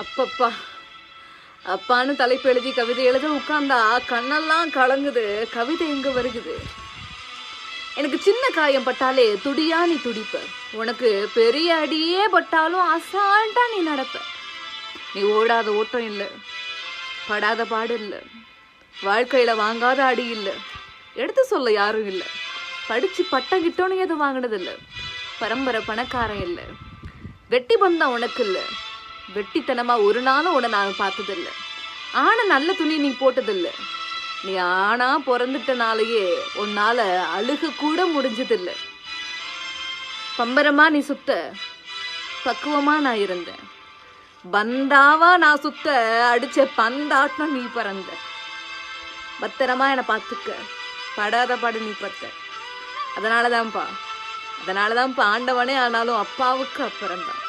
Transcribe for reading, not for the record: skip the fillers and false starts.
அப்பப்பா, அப்பான்னு தலைப்பு எழுதி கவிதை எழுத உட்கார்ந்தா கண்ணெல்லாம் கலங்குது. கவிதை எங்க வருகுது? எனக்கு சின்ன காயம் பட்டாலே துடியா நீ துடிப்ப. உனக்கு பெரிய அடியே பட்டாலும் அசால்ட்டா நீ நடப்ப. நீ ஓடாத ஓட்டம் இல்லை, படாத பாடு இல்லை, வாழ்க்கையில வாங்காத அடி இல்லை, எடுத்து சொல்ல யாரும் இல்லை, படிச்சு பட்டம் கிட்டோன்னு எதுவும் வாங்கினதில்லை, பரம்பரை பணக்காரன் இல்லை, வெட்டி பந்தம் உனக்கு இல்லை, வெட்டித்தனமா ஒரு நாளும் உன்னை நான் பார்த்ததில்லை, ஆனா நல்ல துணி நீ போட்டதில்லை, நீ ஆனா பிறந்துட்டனாலேயே உன்னால அழுக கூட முடிஞ்சதில்லை, பம்பரமா நீ சுத்த பக்குவமா நான் இருந்தேன், பந்தாவா நான் சுத்த அடிச்ச பந்தாட்டம் நீ பறந்த, பத்திரமா என்னை பார்த்துக்க, படாத பாடு நீ பத்த. அதனாலதான்ப்பா ஆண்டவனே ஆனாலும் அப்பாவுக்கு அப்புறம்தான்.